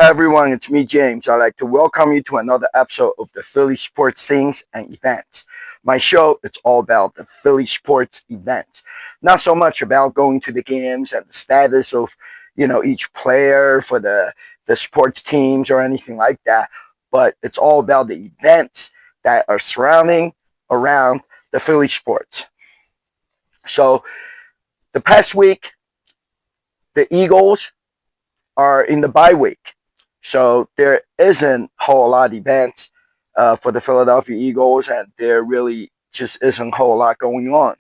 everyone, it's me, James. I'd like to welcome you to another episode of the Philly Sports Things and Events. My show, it's all about the Philly sports events. Not so much about going to the games and the status of, each player for the sports teams or anything like that, but it's all about the events that are surrounding around the Philly sports. So the past week, the Eagles are in the bye week. So there isn't a whole lot of events for the Philadelphia Eagles, and there really just isn't a whole lot going on.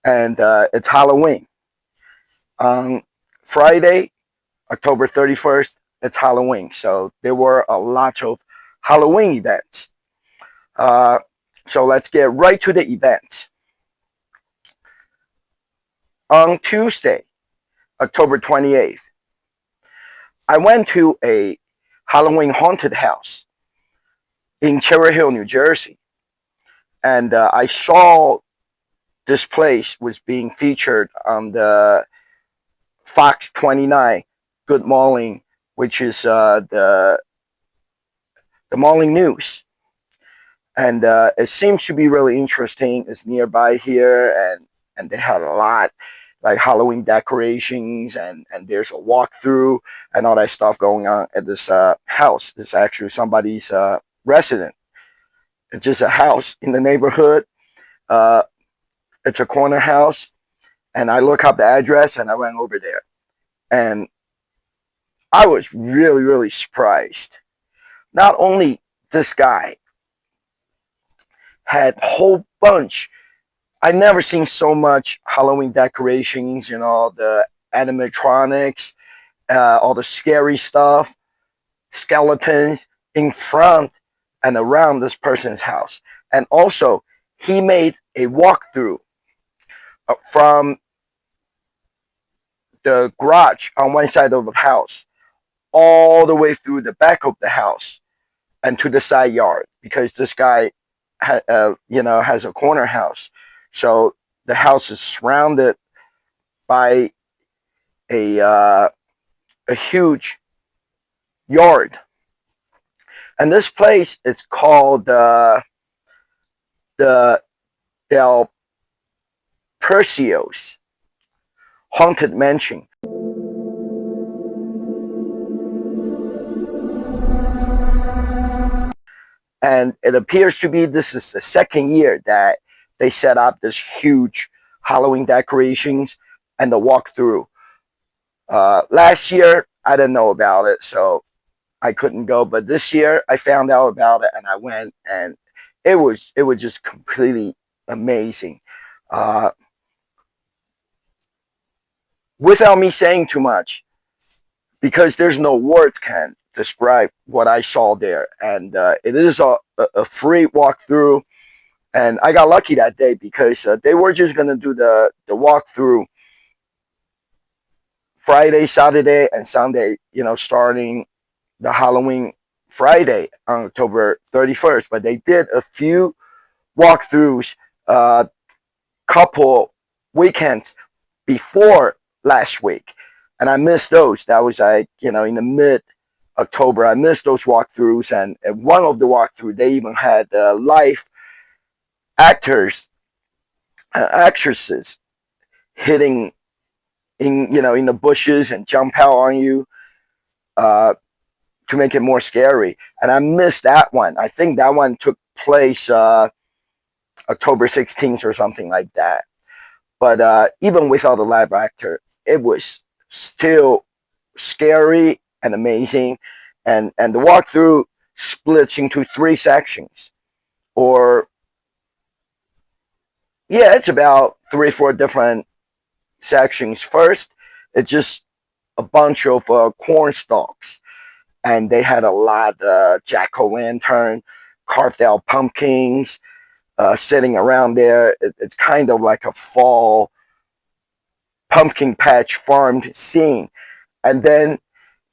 And it's Halloween. On Friday, October 31st, it's Halloween. So there were a lot of Halloween events. Uh, so let's get right to the events. On Tuesday, October 28th, I went to a Halloween haunted house in Cherry Hill, New Jersey. And I saw this place was being featured on the Fox 29 Good Morning, which is the morning news. And it seems to be really interesting. It's nearby here, and they had a lot like Halloween decorations, and there's a walkthrough and all that stuff going on at this house. It's actually somebody's resident. It's just a house in the neighborhood. Uh, it's a corner house, and I look up the address and I went over there, and I was really, really surprised. Not only this guy had a whole bunch. I never seen so much Halloween decorations, the animatronics, all the scary stuff, skeletons in front and around this person's house. And also, he made a walkthrough from the garage on one side of the house all the way through the back of the house and to the side yard, because this guy has a corner house. So the house is surrounded by a huge yard. And this place is called the Del Percio's Haunted Mansion. And it appears to be this is the second year that they set up this huge Halloween decorations and the walkthrough. Last year, I didn't know about it, so I couldn't go. But this year, I found out about it, and I went, and it was just completely amazing. Uh, Without me saying too much, because there's no words can describe what I saw there, and it is a free walkthrough. And I got lucky that day because they were just gonna do the walkthrough Friday, Saturday, and Sunday. Starting the Halloween Friday on October 31st. But they did a few walkthroughs, couple weekends before last week, and I missed those. That was in the mid October. I missed those walkthroughs, and one of the walkthroughs they even had live actors and actresses hitting in the bushes and jump out on you to make it more scary. And I missed that one. I think that one took place October 16th or something like that. But even without the live actor, it was still scary and amazing. And the walkthrough splits into three sections, or yeah, it's about 3 or 4 different sections. First, it's just a bunch of corn stalks, and they had a lot of jack-o'-lantern, carved out pumpkins sitting around there. It's kind of like a fall pumpkin patch farmed scene. And then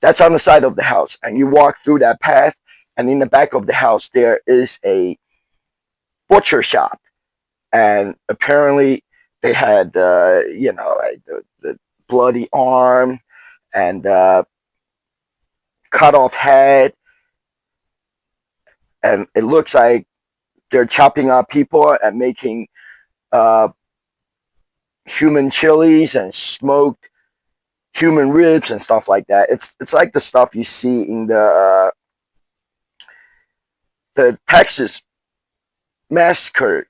that's on the side of the house, and you walk through that path, and in the back of the house there is a butcher shop. And apparently they had like the bloody arm and cut off head, and it looks like they're chopping up people and making uh, human chilies and smoked human ribs and stuff like that. It's like the stuff you see in the Texas Massacre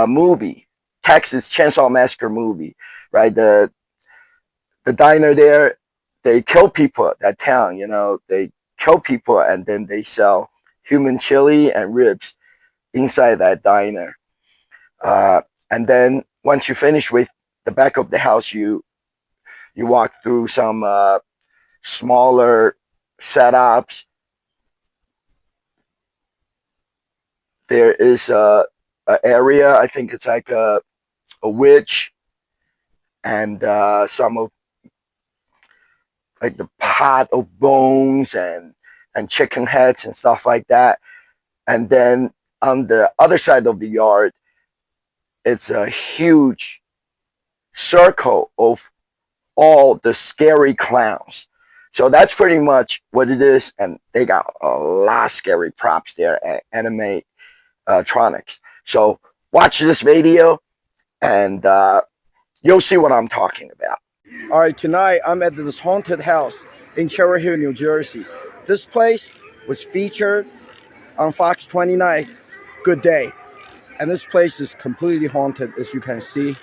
movie, Texas Chainsaw Massacre movie, right? The diner there, they kill people at that town. They kill people and then they sell human chili and ribs inside that diner. Uh, and then once you finish with the back of the house, you walk through some smaller setups. There is a area, I think it's like a witch and some of like the pot of bones and chicken heads and stuff like that. And then on the other side of the yard, it's a huge circle of all the scary clowns. So that's pretty much what it is, and they got a lot of scary props there and animatronics. So watch this video, and you'll see what I'm talking about. All right, tonight I'm at this haunted house in Cherry Hill, New Jersey. This place was featured on Fox 29, Good Day. And this place is completely haunted, as you can see.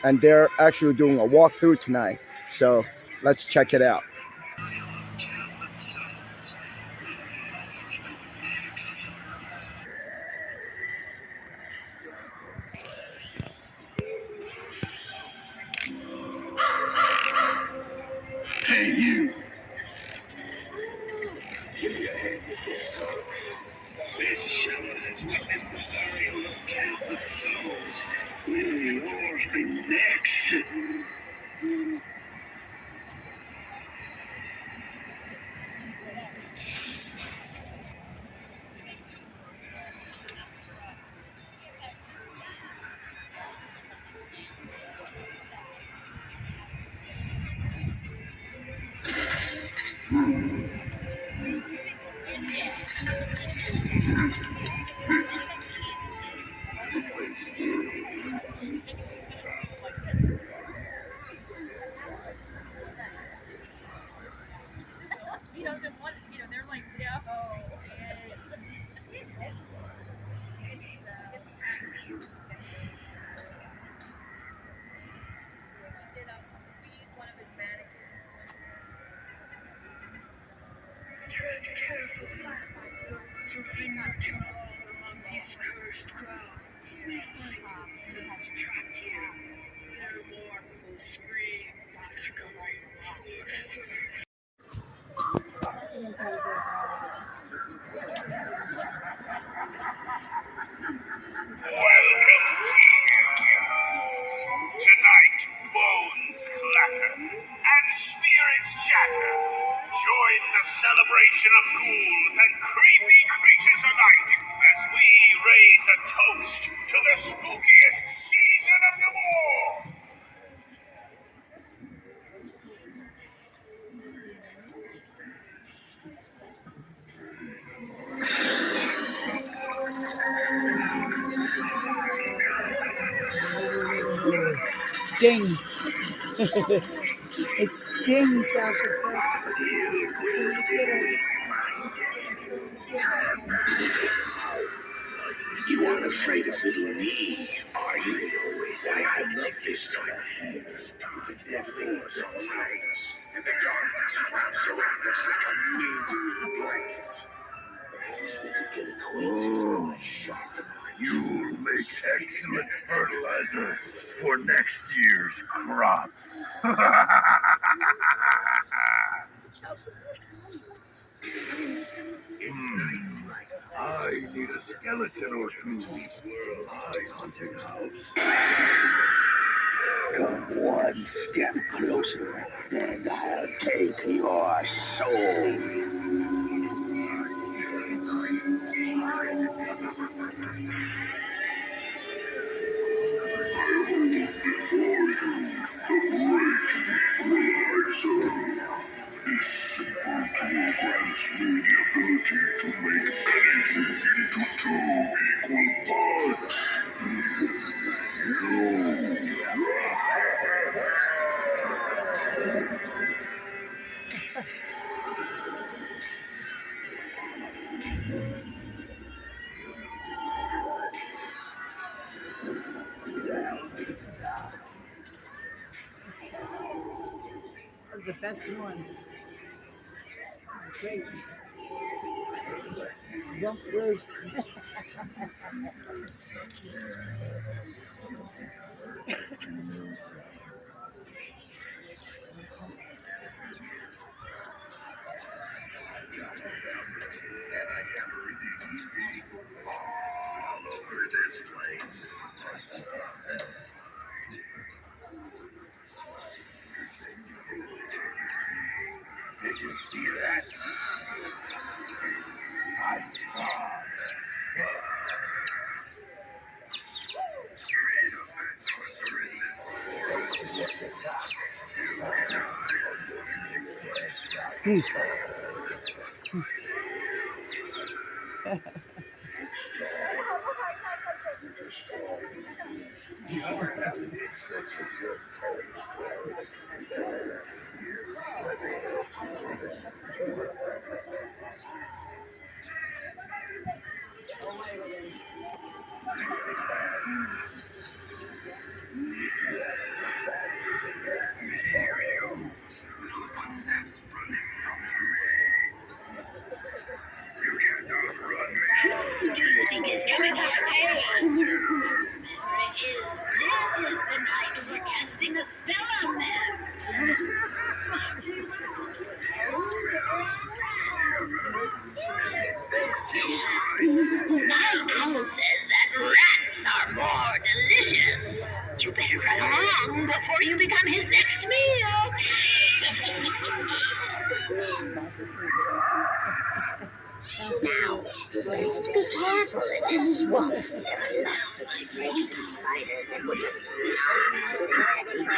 And they're actually doing a walkthrough tonight. So let's check it out. Hey, you. Give me a hand with this. This show has witnessed the burial of countless souls. Will yours be next? He doesn't want, they're like, no. It's we use one of his mannequins. Tread carefully to bring you to among these cursed ground. They have trapped you. Their mournful scream echoing loud. Welcome, dear guests. Tonight, bones clatter and spirits chatter. Join the celebration of ghouls and creepy creatures alike as we raise a toast to the spookiest season of them all. Sting. It's Sting, You aren't afraid of little me, are you? Why, I love this time of year. The devil is around us, and the darkness wraps around us like a needle blanket. Perhaps we could get acquainted with my sharp. You'll make excellent fertilizer for next year's crop. I need a skeleton or two for my hunting house. Come one step closer, and I'll take your soul. Before you, the great equalizer. This simple into two equal parts. That was the best one. That was great. Rump roast. All over this place. Did you see that? I saw Think it's coming our way. This is the night for casting a spell on them. My code says that rats are more delicious. You better run along before you become his next meal. Now, let's be careful in this swamp. There are lots of snakes and spiders that would just love to sink their teeth.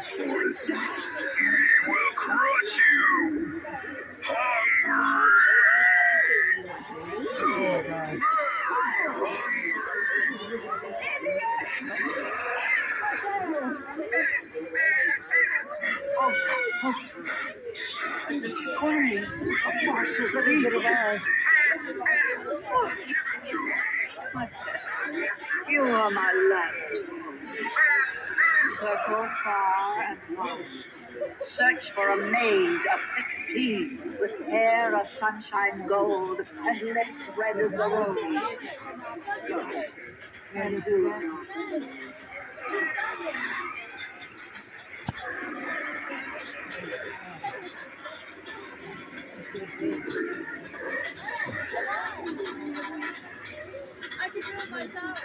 He will crush you. You are my last hope. Circle far and wide. Search for a maid of 16 with hair of sunshine gold and lips red as the rose. And do I can do it myself.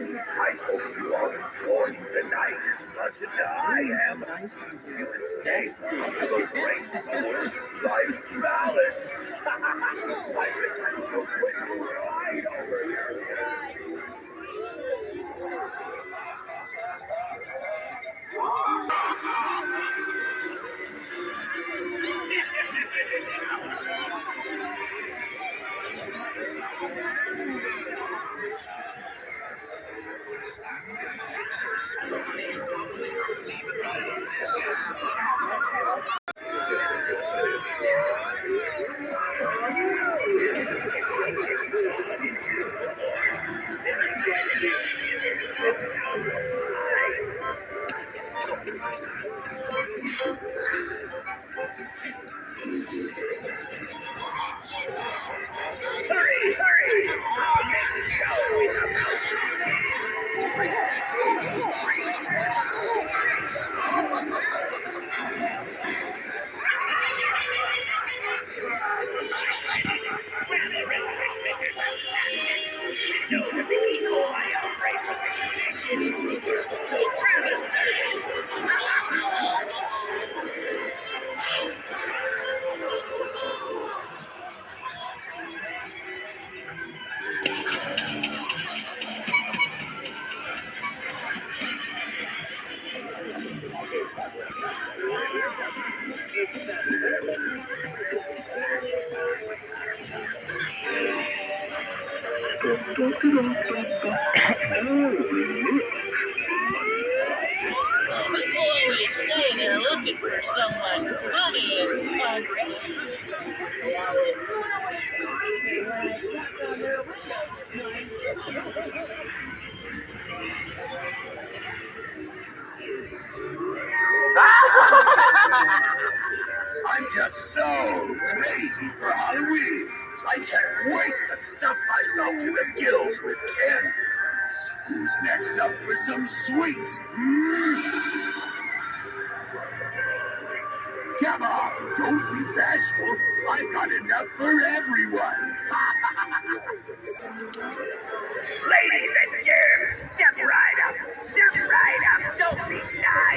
I hope you all enjoyed the night as much as I am. You can stay to the great work-life balance. I wish I could win right over here. People always say they're looking for someone funny and fun. I'm just so crazy for Halloween. I can't wait to stuff myself to the gills with candy. Who's next up for some sweets? Come on, don't be bashful. I've got enough for everyone. Ladies and gents, step right up. Step right up. Don't be shy.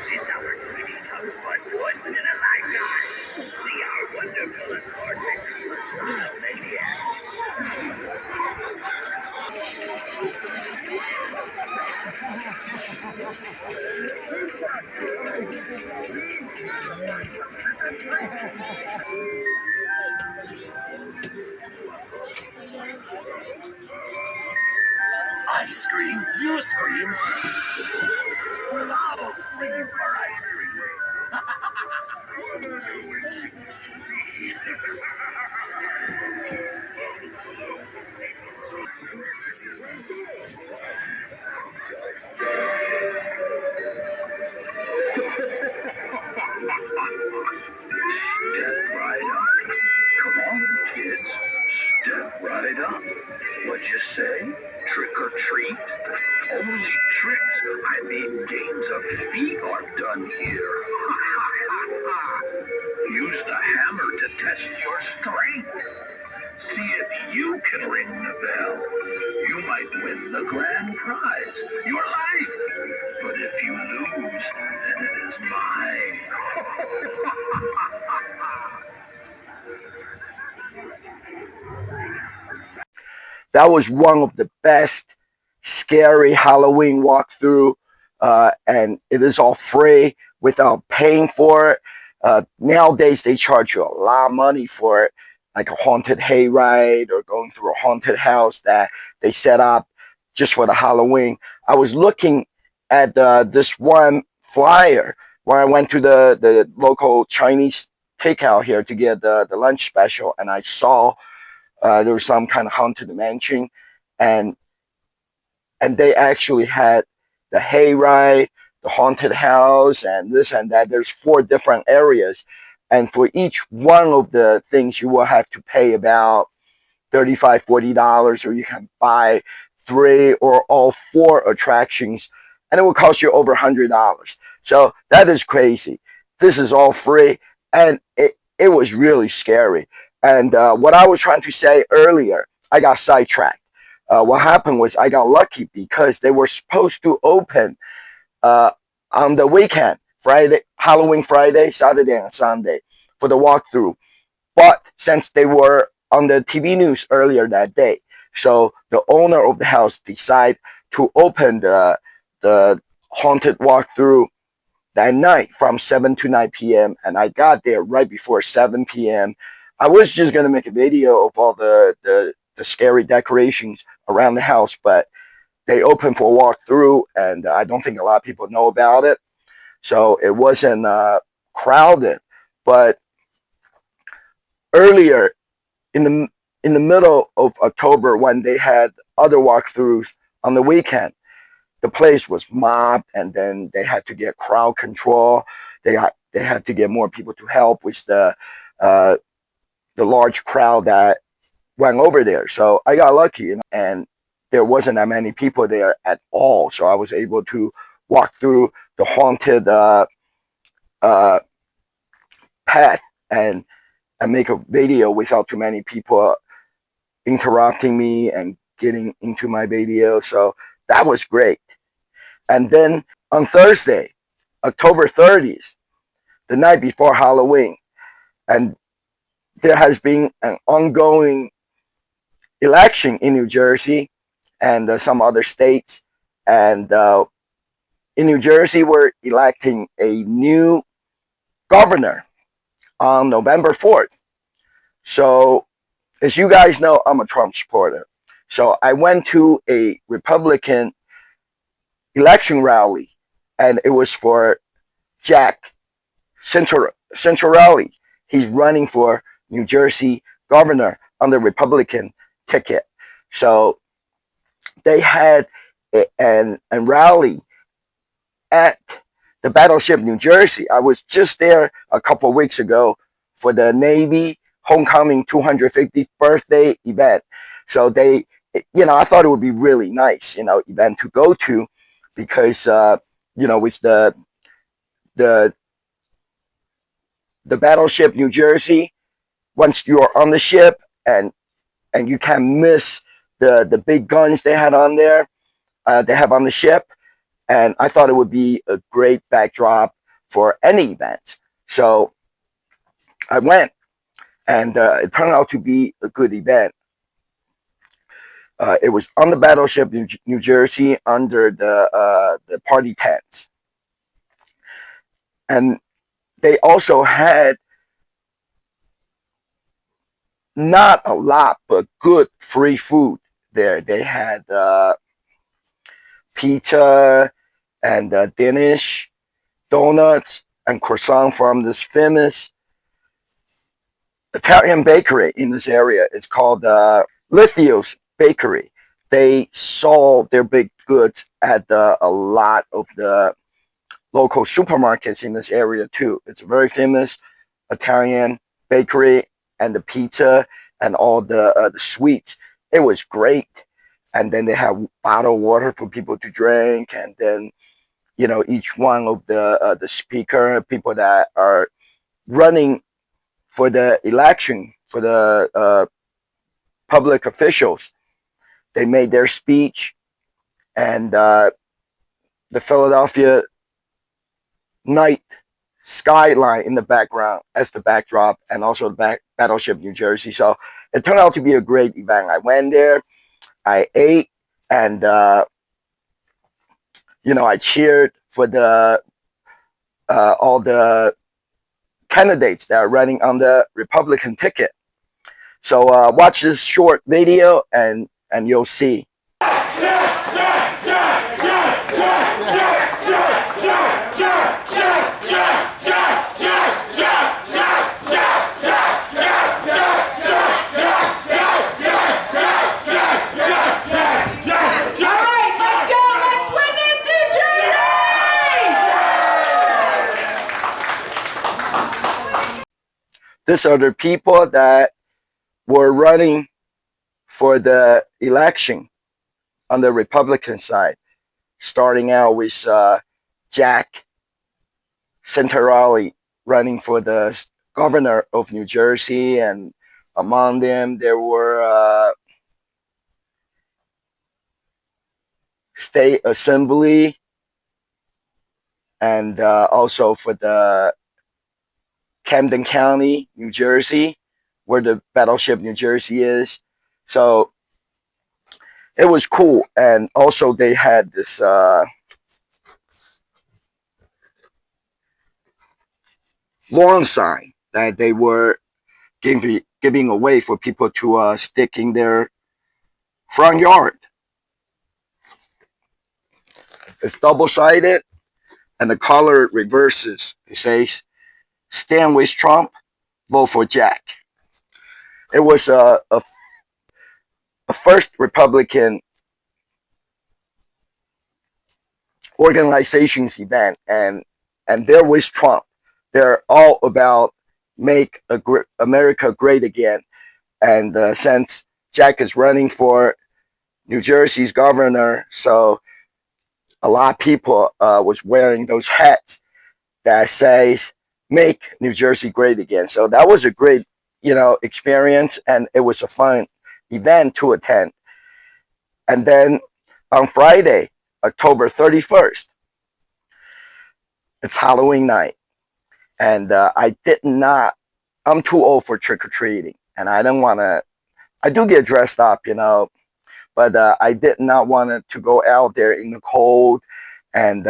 This opportunity comes once in a lifetime. See our wonderful assortment. Maniacs. I scream, you scream. We'll all scream for ice cream. Step right up. Come on, kids. Step right up. What'd you say? Trick or treat? Only tricks, I mean games of feet are done here. Use the hammer to test your strength. See if you can ring the bell. You might win the grand prize, your life. But if you lose, then it is mine. That was one of the best scary Halloween walkthrough, and it is all free without paying for it. Nowadays, they charge you a lot of money for it, like a haunted hayride or going through a haunted house that they set up just for the Halloween. I was looking at this one flyer when I went to the local Chinese takeout here to get the lunch special, and I saw there was some kind of haunted mansion, and they actually had the hayride, the haunted house, and this and that. There's 4 different areas, and for each one of the things, you will have to pay about $35, $40, or you can buy 3 or all 4 attractions, and it will cost you over $100. So that is crazy. This is all free, and it was really scary. And what I was trying to say earlier, I got sidetracked. What happened was I got lucky because they were supposed to open uh, on the weekend, Friday, Halloween Friday, Saturday, and Sunday for the walkthrough. But since they were on the TV news earlier that day, so the owner of the house decided to open the haunted walkthrough that night from 7 to 9 p.m. And I got there right before 7 p.m. I was just going to make a video of all the scary decorations around the house, but they opened for a walkthrough, and I don't think a lot of people know about it. So it wasn't crowded. But earlier in the middle of October, when they had other walkthroughs on the weekend, the place was mobbed, and then they had to get crowd control. They had to get more people to help with the large crowd that went over there. So I got lucky, and there wasn't that many people there at all. So I was able to walk through the haunted uh, path and make a video without too many people interrupting me and getting into my video. So that was great. And then on Thursday, October 30th, the night before Halloween, and there has been an ongoing election in New Jersey and some other states. And in New Jersey, we're electing a new governor on November 4th. So, as you guys know, I'm a Trump supporter. So I went to a Republican election rally, and it was for Jack Centrale. He's running for New Jersey governor on the Republican ticket. So they had a rally at the Battleship, New Jersey. I was just there a couple of weeks ago for the Navy homecoming 250th birthday event. So I thought it would be really nice, event to go to, because it's the the Battleship, New Jersey. Once you're on the ship, and you can't miss the big guns they had on there. They have on the ship, and I thought it would be a great backdrop for any event. So I went, and it turned out to be a good event. It was on the Battleship, New Jersey, under the party tents, and they also had not a lot but good free food there. They had pizza and Danish donuts and croissant from this famous Italian bakery in this area. It's called Lithio's Bakery. They sold their baked goods at a lot of the local supermarkets in this area too. It's a very famous Italian bakery, and the pizza and all the sweets. It was great. And then they have bottled water for people to drink, and then each one of the speaker people that are running for the election, for the public officials, they made their speech, and the Philadelphia night skyline in the background as the backdrop, and also the Battleship, New Jersey. So it turned out to be a great event. I went there, I ate, and I cheered for the all the candidates that are running on the Republican ticket. So watch this short video, and you'll see. These are the people that were running for the election on the Republican side, starting out with Jack Centrale running for the governor of New Jersey, and among them there were state assembly, and also for the Camden County, New Jersey, where the Battleship, New Jersey is. So it was cool. And also they had this lawn sign that they were giving away for people to stick in their front yard. It's double-sided, and the color reverses. It says, "Stand with Trump, vote for Jack." It was a first Republican organizations event, and they're with Trump. They're all about make America great again. And since Jack is running for New Jersey's governor, so a lot of people was wearing those hats that says "Make New Jersey Great Again." So that was a great, experience, and it was a fun event to attend. And then on Friday, October 31st, it's Halloween night, and I did not. I'm too old for trick or treating, and I don't want to. I do get dressed up, but I did not want to go out there in the cold, and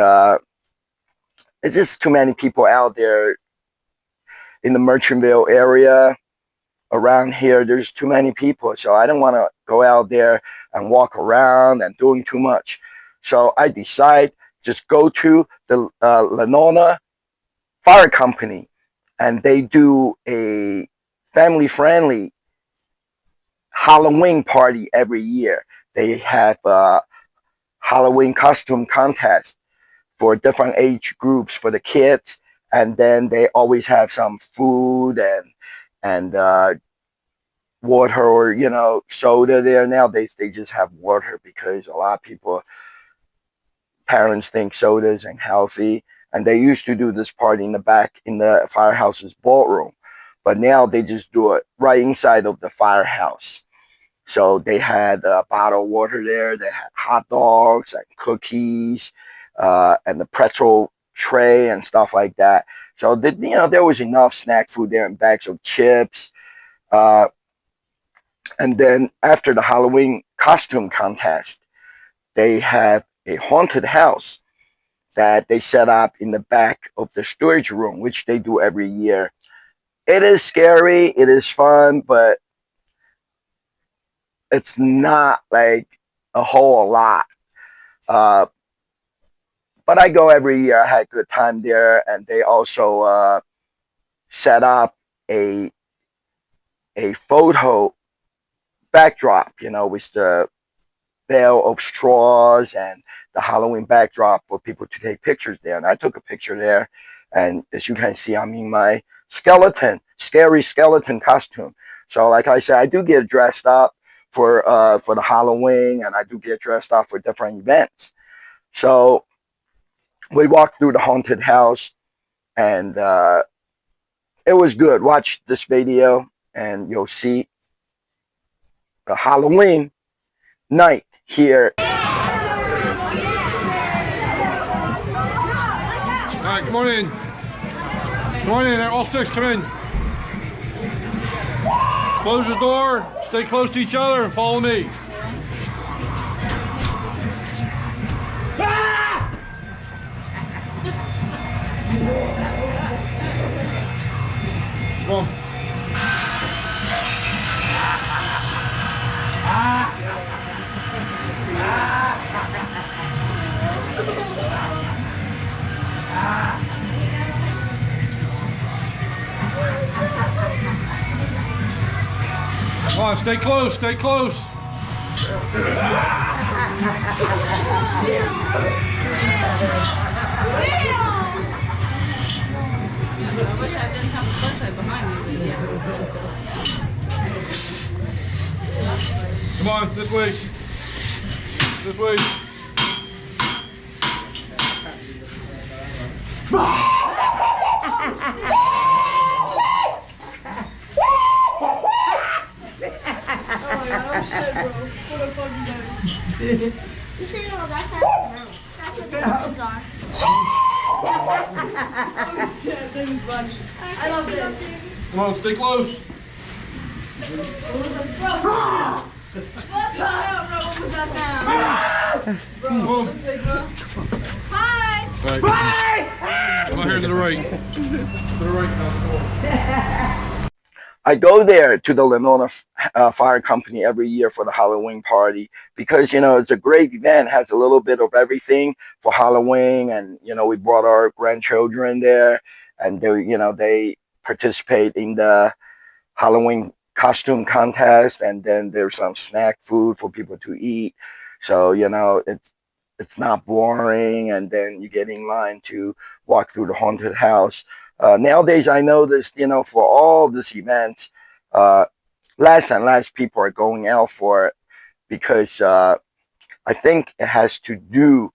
it's just too many people out there in the Merchantville area. Around here, there's too many people, so I don't want to go out there and walk around and doing too much. So I decide just go to the Lenona Fire Company, and they do a family-friendly Halloween party every year. They have a Halloween costume contest for different age groups for the kids, and then they always have some food and water or soda there. Nowadays they just have water because a lot of people parents think sodas and healthy, and they used to do this party in the back in the firehouse's ballroom, but now they just do it right inside of the firehouse. So they had a bottle of water there. They had hot dogs and cookies, and the pretzel tray and stuff like that. So there was enough snack food there and bags of chips. Uh, and then after the Halloween costume contest, they have a haunted house that they set up in the back of the storage room, which they do every year. It is scary, it is fun, but it's not like a whole lot. Uh, but I go every year. I had a good time there, and they also set up a photo backdrop, with the bale of straws and the Halloween backdrop for people to take pictures there. And I took a picture there, and as you can see, I'm in my scary skeleton costume. So, like I said, I do get dressed up for the Halloween, and I do get dressed up for different events. So we walked through the haunted house, and it was good. Watch this video, and you'll see the Halloween night here. All right, come on in. Come on in, all six, come in. Close the door, stay close to each other, and follow me. Come on. Come on, stay close, stay close. I wish I didn't have a flashlight behind me. Come on, this way. This way. I love this. Come on, stay close. Come on. Hi. All right. Come on here to the right. To the right now. I go there to the Lenona Fire Company every year for the Halloween party because it's a great event. Has a little bit of everything for Halloween, and we brought our grandchildren there, and they participate in the Halloween costume contest, and then there's some snack food for people to eat. So it's not boring, and then you get in line to walk through the haunted house. Nowadays, I noticed, for all these events, less and less people are going out for it because I think it has to do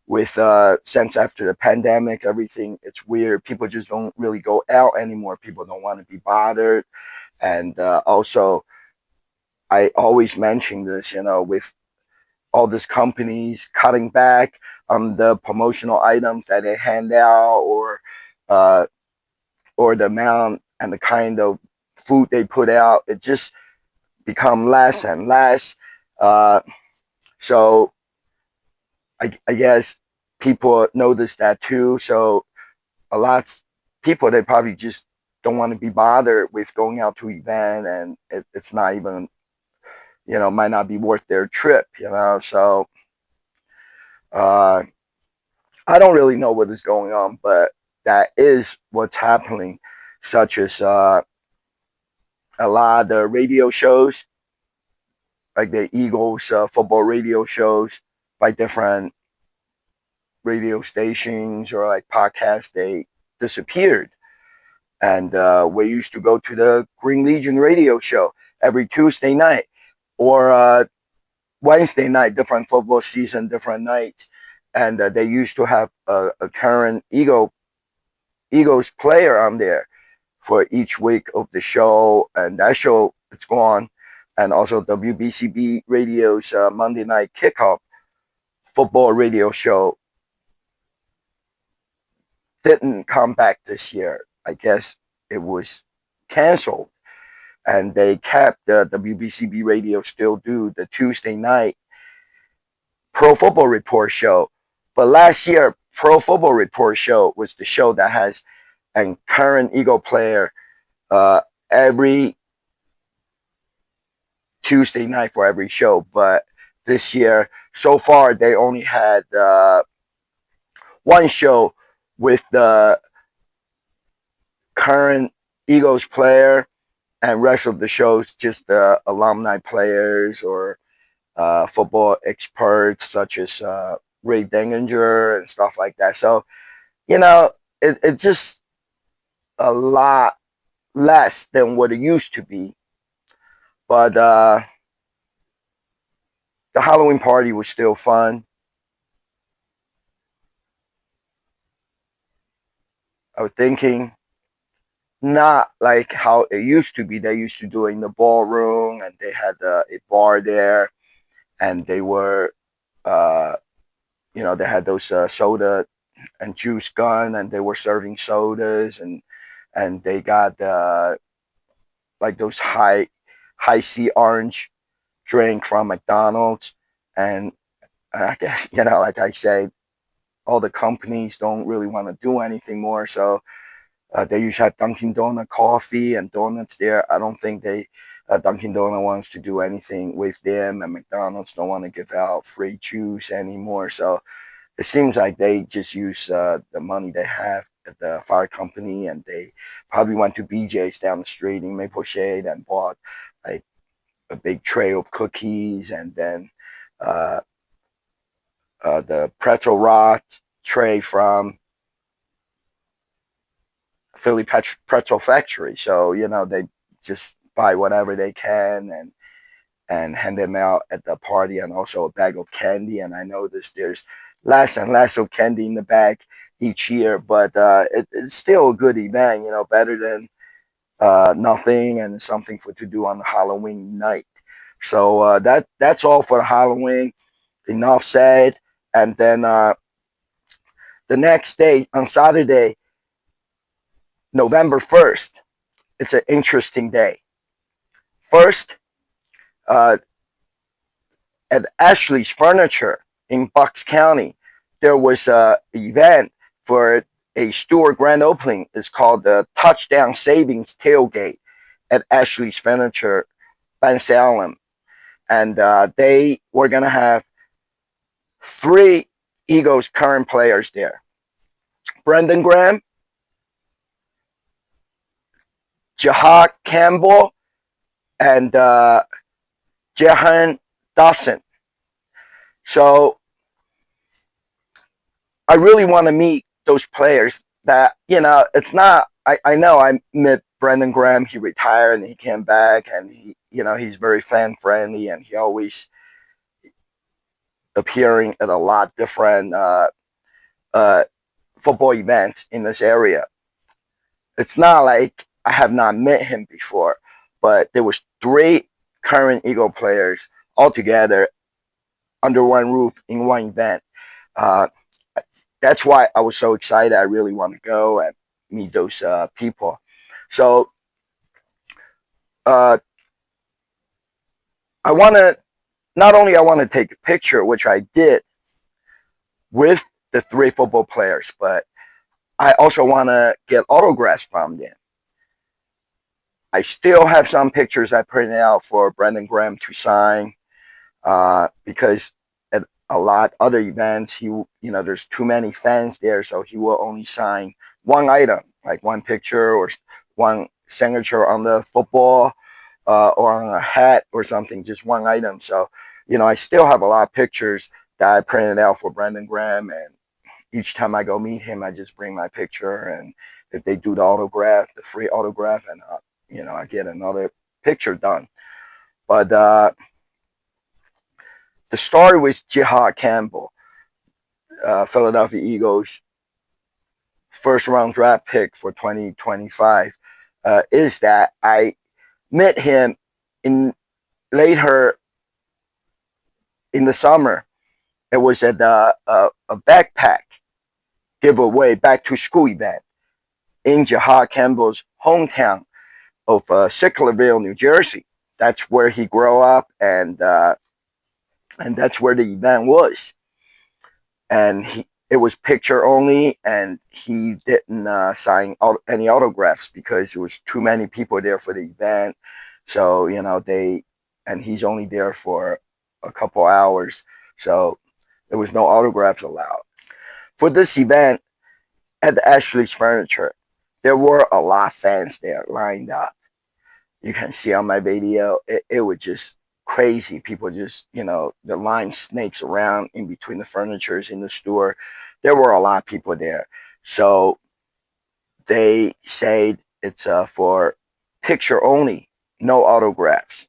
with since after the pandemic, everything, it's weird. People just don't really go out anymore. People don't want to be bothered. And also, I always mention this, with all these companies cutting back on the promotional items that they hand out, uh, or the amount and the kind of food they put out, it just become less and less. So I guess people notice that too. So a lot of people, they probably just don't want to be bothered with going out to event, and it's not even might not be worth their trip. So uh, I don't really know what is going on, but that is what's happening, such as a lot of the radio shows, like the Eagles football radio shows by different radio stations or like podcasts, they disappeared. And we used to go to the Green Legion radio show every Tuesday night or Wednesday night, different football season, different nights. And they used to have a current Eagles player on there for each week of the show. And that show, it's gone. And also WBCB Radio's Monday Night Kickoff football radio show didn't come back this year. I guess it was canceled. And they kept the WBCB Radio still do the Tuesday night Pro Football Report show. But last year, Pro Football Report show was the show that has a current Eagle player every Tuesday night for every show. But this year, so far, they only had one show with the current Eagles player, and rest of the shows just alumni players or football experts such as Ray Denginger and stuff like that. So, it's just a lot less than what it used to be. But the Halloween party was still fun. I was thinking, not like how it used to be. They used to do it in the ballroom, and they had a bar there, and they were, they had those soda and juice gun, and they were serving sodas, and they got like those high C orange drink from McDonald's, and I guess like I said, all the companies don't really want to do anything more, so they usually have Dunkin' Donut coffee and donuts there. I don't think Dunkin' Donut wants to do anything with them, and McDonald's don't want to give out free juice anymore. So it seems like they just use the money they have at the fire company, and they probably went to BJ's down the street in Maple Shade and bought like a big tray of cookies, and then uh, the pretzel rot tray from Philly Pretzel Factory. So they just buy whatever they can and hand them out at the party, and also a bag of candy. And I noticed there's less and less of candy in the bag each year, but it's still a good event. Better than nothing, and something to do on the Halloween night. So that's all for Halloween. Enough said. And then the next day on Saturday, November 1st, it's an interesting day. First, at Ashley's Furniture in Bucks County, there was an event for a store grand opening. It's called the Touchdown Savings Tailgate at Ashley's Furniture, Ben Salem. And they were going to have 3 Eagles current players there. Brendan Graham, Jahad Campbell, and Jahan Dawson. So I really want to meet those players that, it's not, I know I met Brendan Graham. He retired and he came back, and he's very fan friendly, and he always appearing at a lot different football events in this area. It's not like I have not met him before, but there was 3 current Eagle players all together under one roof in one event. That's why I was so excited. I really want to go and meet those people. So I want to not only I want to take a picture, which I did with the 3 football players, but I also want to get autographs from them. I still have some pictures I printed out for Brandon Graham to sign because at a lot other events, there's too many fans there, so he will only sign one item, like one picture or one signature on the football or on a hat or something, just one item. So, I still have a lot of pictures that I printed out for Brandon Graham, and each time I go meet him, I just bring my picture, and if they do the free autograph, and I get another picture done. But the story with Jihad Campbell, Philadelphia Eagles first round draft pick for 2025, is that I met him in later in the summer. It was at a backpack giveaway back to school event in Jihad Campbell's hometown of Sicklerville, New Jersey. That's where he grew up, and that's where the event was. And it was picture only, and he didn't sign any autographs because there was too many people there for the event. So and he's only there for a couple hours, so there was no autographs allowed. For this event at the Ashley's Furniture, there were a lot of fans there lined up. You can see on my video, it was just crazy. People just, the line snakes around in between the furnitures in the store. There were a lot of people there. So they said it's for picture only, no autographs.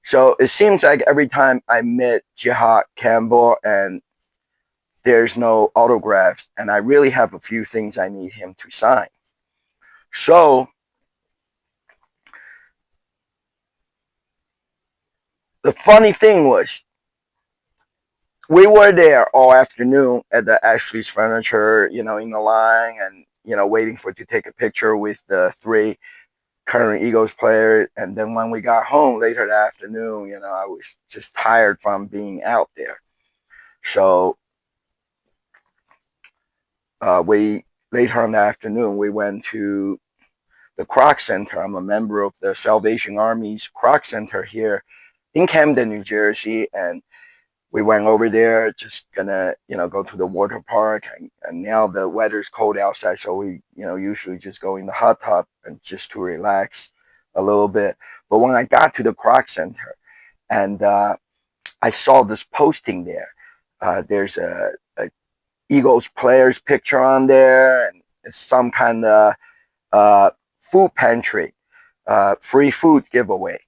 So it seems like every time I met Jihad Campbell and there's no autographs, and I really have a few things I need him to sign. So the funny thing was, we were there all afternoon at the Ashley's Furniture, in the line, and waiting to take a picture with the 3 current Eagles players. And then when we got home later that afternoon, I was just tired from being out there. So we later in the afternoon we went to the Croc Center. I'm a member of the Salvation Army's Croc Center here in Camden, New Jersey, and we went over there, just gonna, go to the water park. And now the weather's cold outside, so we, usually just go in the hot tub and just to relax a little bit. But when I got to the Croc Center, and I saw this posting there, there's a Eagles player's picture on there, and it's some kind of food pantry, free food giveaway.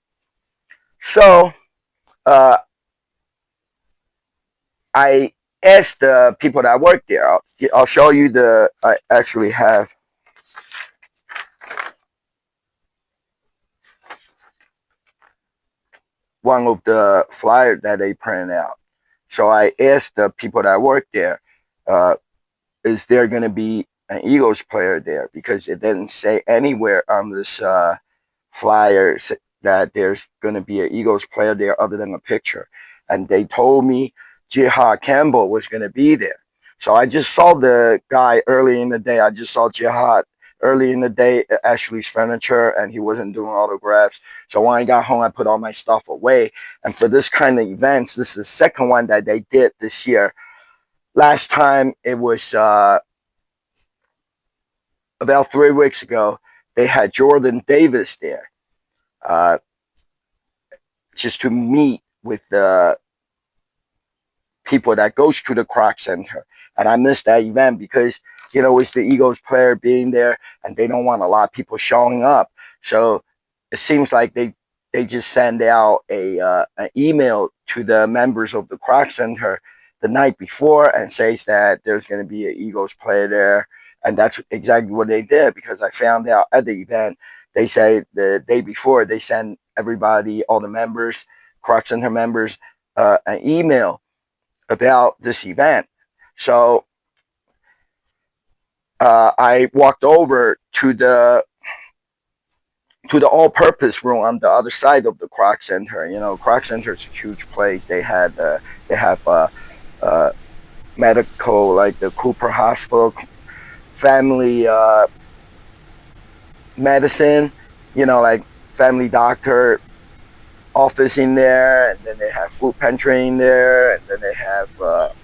So I asked the people that work there. I'll show you I actually have one of the flyers that they printed out. So I asked the people that work there, is there going to be an Eagles player there? Because it didn't say anywhere on this flyer that there's going to be an Eagles player there other than a picture. And they told me Jihad Campbell was going to be there. So I just saw the guy early in the day. I just saw Jihad early in the day at Ashley's Furniture, and he wasn't doing autographs. So when I got home, I put all my stuff away. And for this kind of events, this is the second one that they did this year. Last time, it was about 3 weeks ago, they had Jordan Davis there just to meet with the people that goes to the Croc Center. And I missed that event because, it's the Eagles player being there, and they don't want a lot of people showing up. So it seems like they just send out an email to the members of the Croc Center the night before and says that there's going to be an Eagles player there. And that's exactly what they did, because I found out at the event, they say the day before, they send everybody, all the members, Croc Center members, an email about this event. So I walked over to the all-purpose room on the other side of the Croc Center. Croc Center is a huge place. They have medical, like the Cooper Hospital, family medicine, like family doctor office in there, and then they have food pantry in there, and then they have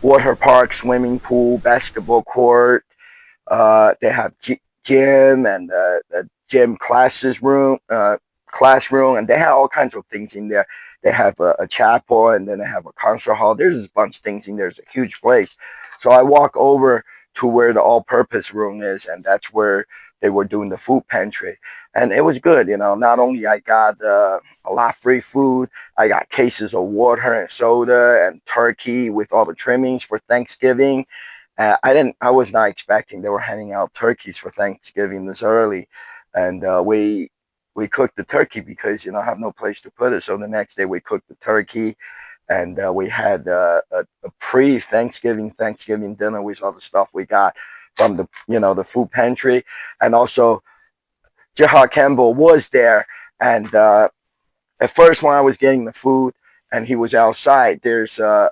water park, swimming pool, basketball court. They have gym and gym classroom, and they have all kinds of things in there. They have a chapel, and then they have a concert hall. There's a bunch of things in there. It's a huge place. So I walk over to where the all-purpose room is, and that's where they were doing the food pantry, and it was good. Not only I got a lot of free food, I got cases of water and soda and turkey with all the trimmings for Thanksgiving. I was not expecting they were handing out turkeys for Thanksgiving this early, and we cooked the turkey because I have no place to put it. So the next day we cooked the turkey, and we had a pre-Thanksgiving dinner with all the stuff we got from the food pantry, and also Jihad Campbell was there, and at first when I was getting the food and he was outside, there's a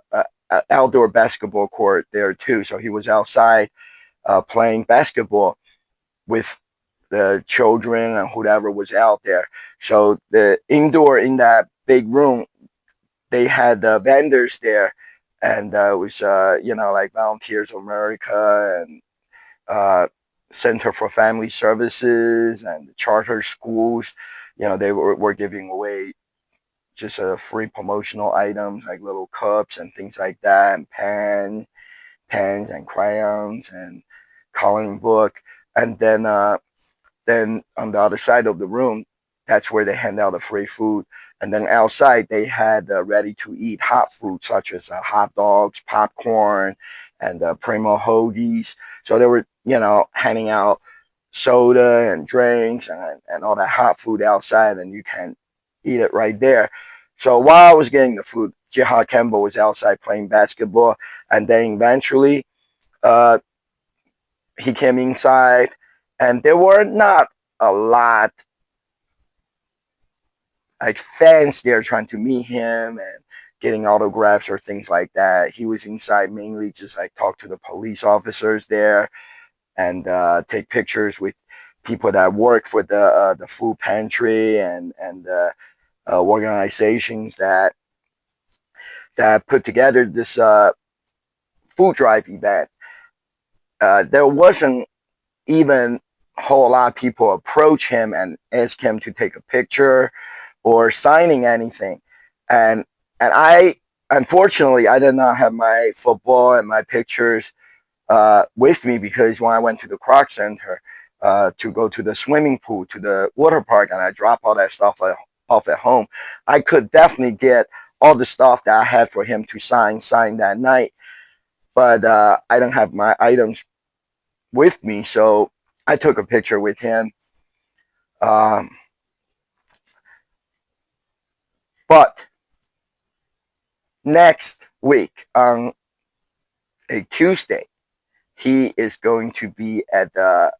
outdoor basketball court there too. So he was outside playing basketball with the children and whoever was out there. So the indoor in that big room, they had vendors there, and it was like Volunteers of America and uh, Center for Family Services and charter schools. They were giving away just free promotional items like little cups and things like that, and pens and crayons and coloring book. And then on the other side of the room, that's where they hand out the free food. And then outside, they had ready-to-eat hot food such as hot dogs, popcorn, and primo hoagies. So they were, handing out soda and drinks and all that hot food outside, and you can eat it right there. So while I was getting the food, Jihad Campbell was outside playing basketball, and then eventually uh, he came inside, and there were not a lot like fans there trying to meet him and getting autographs or things like that. He was inside mainly just like talk to the police officers there and take pictures with people that work for the food pantry and organizations that put together this food drive event. There wasn't even a whole lot of people approach him and ask him to take a picture or signing anything. And I unfortunately I did not have my football and my pictures with me because when I went to the Croc Center to go to the swimming pool, to the water park, and I dropped all that stuff off at home, I could definitely get all the stuff that I had for him to sign that night. But I don't have my items with me, so I took a picture with him. Um, but next week on a Tuesday, he is going to be at a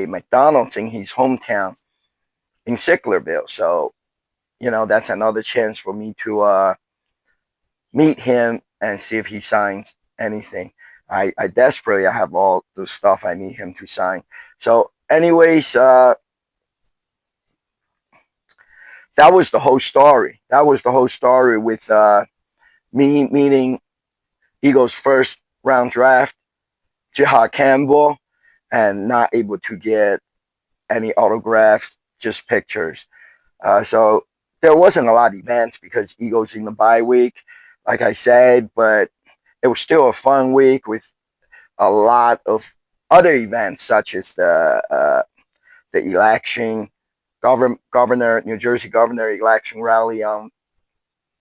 McDonald's in his hometown in Sicklerville. So, that's another chance for me to meet him and see if he signs anything. I desperately I have all the stuff I need him to sign. So, anyways, that was the whole story. That was the whole story with me meeting Eagles' first round draft, Jihad Campbell, and not able to get any autographs, just pictures. So there wasn't a lot of events because Eagles in the bye week, like I said, but it was still a fun week with a lot of other events such as the election, New Jersey governor election rally on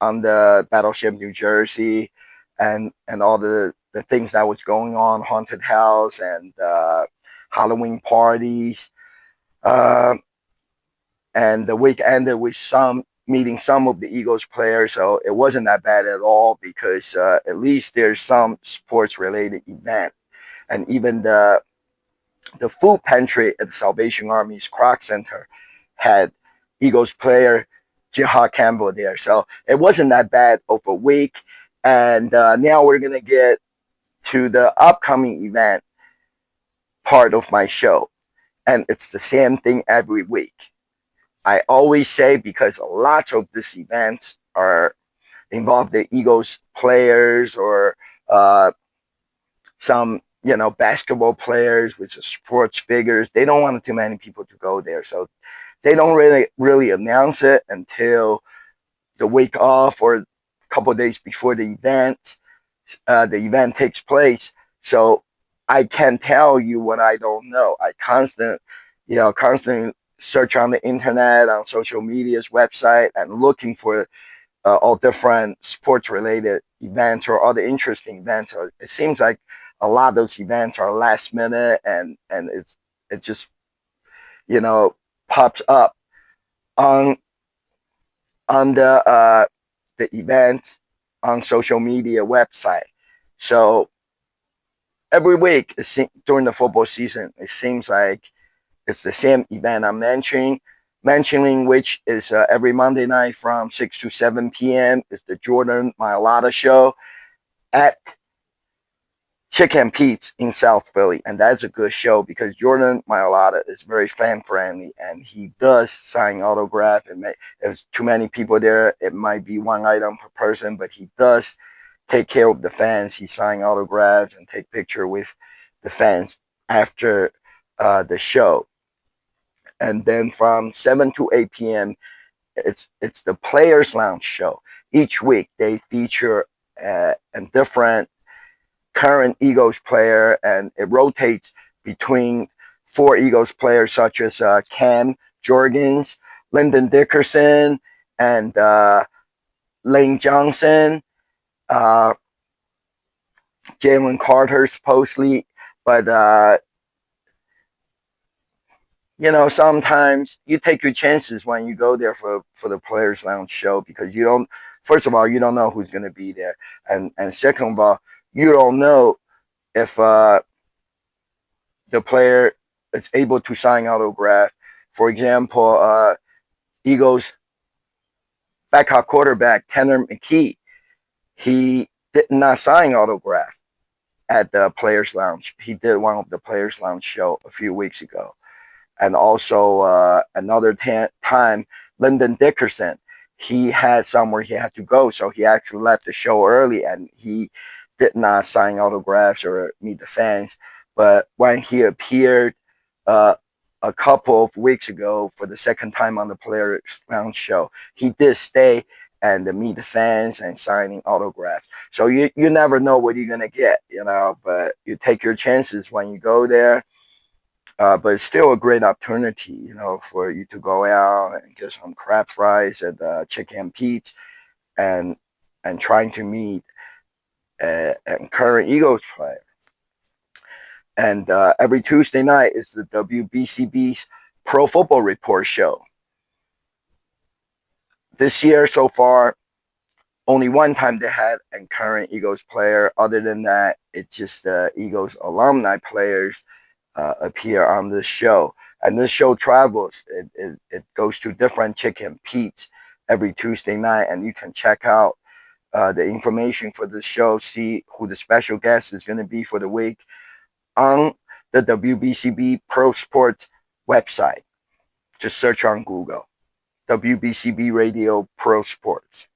the Battleship New Jersey, and all the things that was going on, haunted house and Halloween parties. Uh, and the week ended with some meeting some of the Eagles players, so it wasn't that bad at all because at least there's some sports related event, and even the food pantry at the Salvation Army's Croc Center had Eagles player Jihad Campbell there, so it wasn't that bad of a week. And now we're gonna get to the upcoming event part of my show. and it's the same thing every week. I always say because a lot of these events are involve the Eagles players or some basketball players, which are sports figures. They don't want too many people to go there, so they don't really announce it until the week off or a couple of days before the event takes place. So I can tell you what I don't know. I constantly search on the internet, on social media's website, and looking for all different sports related events or other interesting events. Or it seems like a lot of those events are last minute, and it just you know pops up on the event on social media website. So every week during the football season, it seems like it's the same event I'm mentioning, which is every Monday night from 6 to 7 p.m. It's the Jordan Mailata show at Chicken Pete's in South Philly. And that's a good show because Jordan Mailata is very fan friendly and he does sign autograph. And if there's too many people there, it might be one item per person, but he does take care of the fans. He sign autographs and take picture with the fans after the show. And then from 7 to 8 p.m., it's the Players Lounge show. Each week they feature a different current Eagles player, and it rotates between four Eagles players such as Cam Jorgens, Lyndon Dickerson, and Lane Johnson, uh, Jalen Carter supposedly. But sometimes you take your chances when you go there for the Players Lounge show because you don't. First of all, you don't know who's going to be there, and second of all, you don't know if the player is able to sign autograph. For example, Eagles backup quarterback Tanner McKee, he did not sign autograph at the Players Lounge. He did one of the Players Lounge show a few weeks ago. And also another time, Lyndon Dickerson, he had somewhere he had to go, so he actually left the show early, and he did not sign autographs or meet the fans. But when he appeared uh, a couple of weeks ago for the second time on the Players Lounge show, he did stay and meet the fans and signing autographs. So you never know what you're gonna get, but you take your chances when you go there. But it's still a great opportunity, for you to go out and get some crab fries at Chicken Pete's and trying to meet a current Eagles player. And every Tuesday night is the WBCB's Pro Football Report show. This year so far, only one time they had a current Eagles player. Other than that, it's just Eagles alumni players appear on this show. And this show travels. It goes to different Chicken Pete's every Tuesday night, and you can check out the information for the show, see who the special guest is going to be for the week on the WBCB Pro Sports website. Just search on Google, WBCB Radio Pro Sports.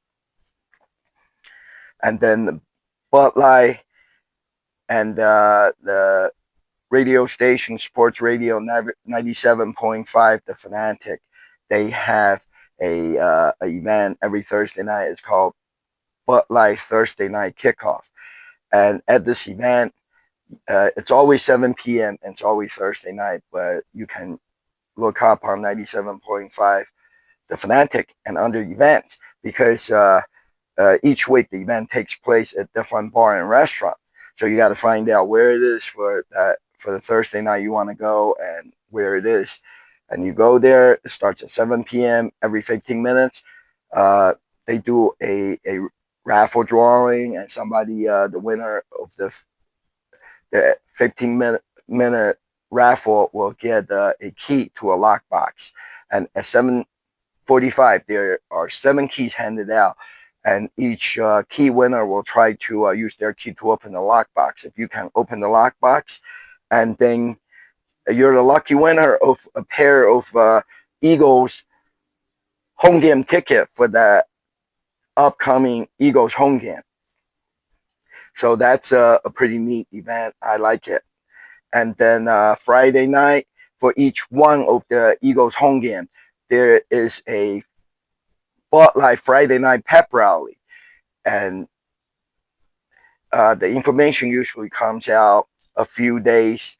And then the Bud Light and the radio station, Sports Radio 97.5, The Fanatic, they have a event every Thursday night. It's called Bud Light Thursday Night Kickoff. And at this event, it's always 7 p.m. and it's always Thursday night, but you can look up on 97.5, The Fanatic, and under events because each week the event takes place at different bar and restaurant. So you got to find out where it is for the Thursday night you want to go and where it is. And you go there. It starts at 7 p.m. every 15 minutes. They do a raffle drawing, and somebody, the winner of the 15-minute raffle, will get a key to a lockbox. And at 7:45, there are 7 keys handed out, and each key winner will try to use their key to open the lockbox. If you can open the lockbox and then you're the lucky winner of a pair of Eagles home game ticket for the upcoming Eagles home game. So that's a pretty neat event. I like it. And then Friday night, for each one of the Eagles home game, there is a Bud Light Friday night pep rally. And the information usually comes out a few days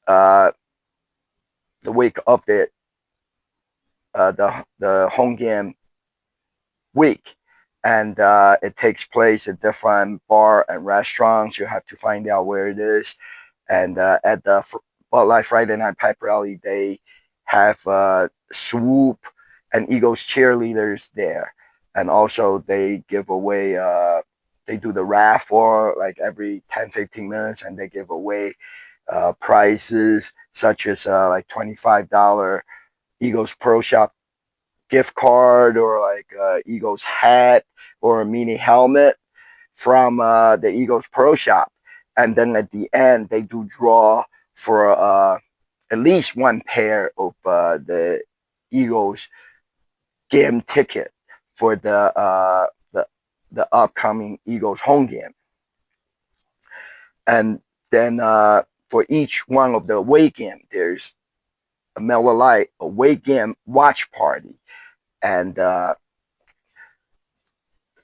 uh, the week of the home game week, and it takes place at different bar and restaurants. You have to find out where it is, and at the Bud Light Friday Night Pep Rally, they have Swoop and Eagles cheerleaders there, and also they give away. They do the raffle like every 10-15 minutes, and they give away prizes such as like $25 Eagles Pro Shop gift card, or like Eagles hat or a mini helmet from the Eagles Pro Shop. And then at the end, they do draw for at least one pair of the Eagles game ticket for the upcoming Eagles home game. And then for each one of the away game, there's a Miller Lite away game watch party. And I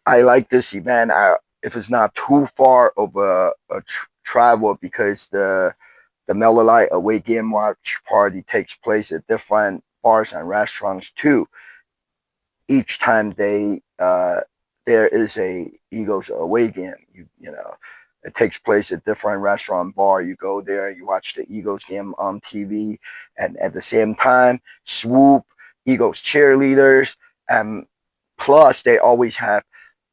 like this event. If it's not too far of a travel, because the Miller Lite away game watch party takes place at different bars and restaurants too. Each time there is a Eagles away game, you know, it takes place at different restaurant bar. You go there, you watch the Eagles game on TV, and at the same time, Swoop, Eagles cheerleaders, and plus they always have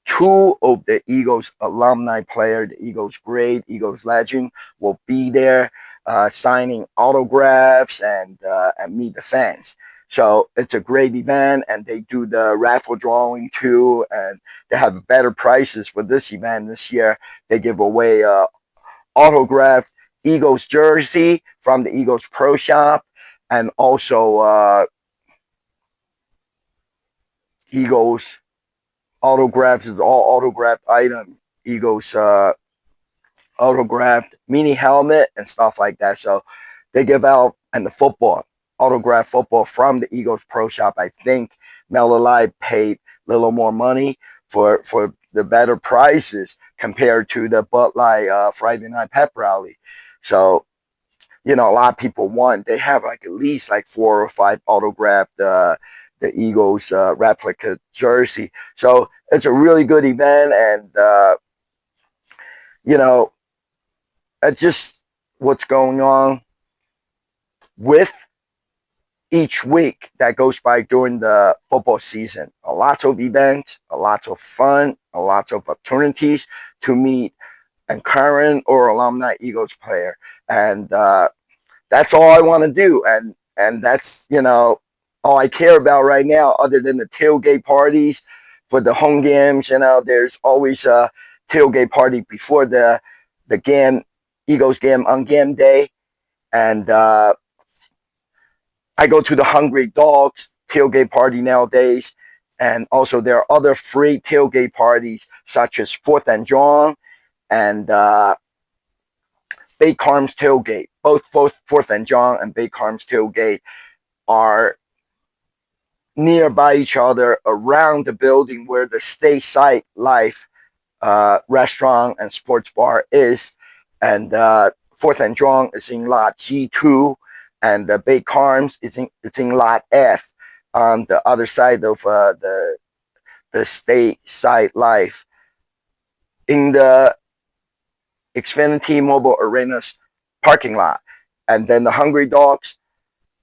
two of the Eagles alumni player, the Eagles great, Eagles legend, will be there signing autographs and meet the fans. So it's a great event, and they do the raffle drawing too, and they have better prices for this event this year. They give away autographed Eagles jersey from the Eagles Pro Shop, and also Eagles autographs is all autographed item. Eagles autographed mini helmet and stuff like that. So they give out, and the football, autographed football from the Eagles Pro Shop. I think Miller Lite paid a little more money for the better prices compared to the Bud Light Friday Night Pep Rally. So a lot of people want. They have like at least like 4 or 5 autographed the Eagles replica jersey. So it's a really good event, and it's just what's going on with each week that goes by during the football season. A lot of events, a lot of fun, a lot of opportunities to meet and current or alumni Eagles player, and that's all I want to do, and that's all I care about right now, other than the tailgate parties for the home games. There's always a tailgate party before the game, Eagles game on game day, and I go to the Hungry Dogs tailgate party nowadays, and also there are other free tailgate parties such as Fourth and John and Bay Carm's tailgate. Both Fourth and John and Bay Carm's tailgate are nearby each other around the building where the Stateside Life restaurant and sports bar is, and Fourth and John is in lot G2, and Bay Carms it's in lot F on the other side of the Stateside Life in the Xfinity Mobile Arena's parking lot. And then the Hungry Dogs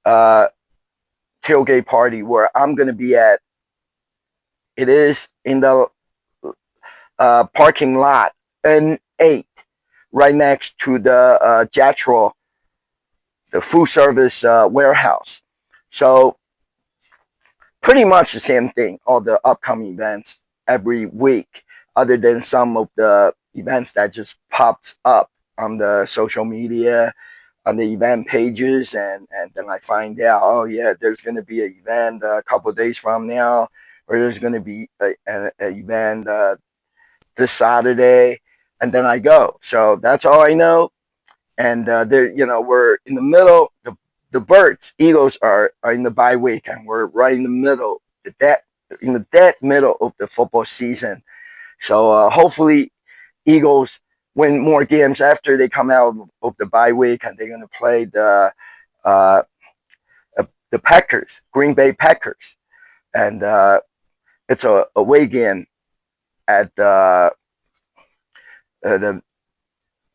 tailgate party where I'm going to be at, it is in the parking lot N8, right next to the Jatro, the food service warehouse. So pretty much the same thing, all the upcoming events every week, other than some of the events that just popped up on the social media, on the event pages, and then I find out, oh yeah, there's going to be an event a couple of days from now, or there's going to be an event this Saturday, and then I go. So that's all I know. And there, we're in the middle. The birds, Eagles are in the bye week, and we're right in the middle, in the dead middle of the football season. So hopefully, Eagles win more games after they come out of the bye week, and they're going to play uh, the Packers, Green Bay Packers, and it's a away game at the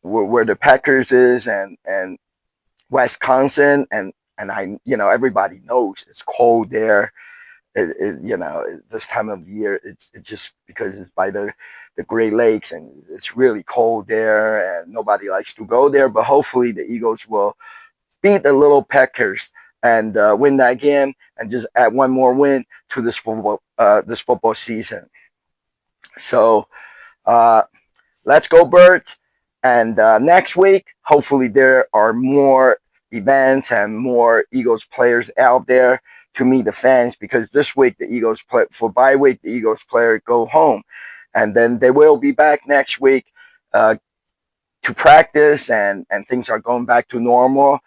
where the Packers is, and Wisconsin, and everybody knows it's cold there. This time of the year, it's just because it's by the Great Lakes, and it's really cold there, and nobody likes to go there. But hopefully, the Eagles will beat the little Packers and win that game, and just add one more win to this football season. So let's go, Birds! And next week, hopefully, there are more events and more Eagles players out there to meet the fans, because this week the Eagles play for bye week. The Eagles player go home, and then they will be back next week uh, to practice, and things are going back to normal.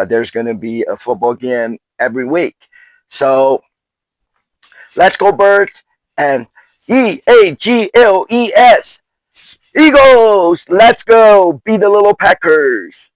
There's going to be a football game every week. So let's go, Birds! And Eagles, let's go beat the little Packers.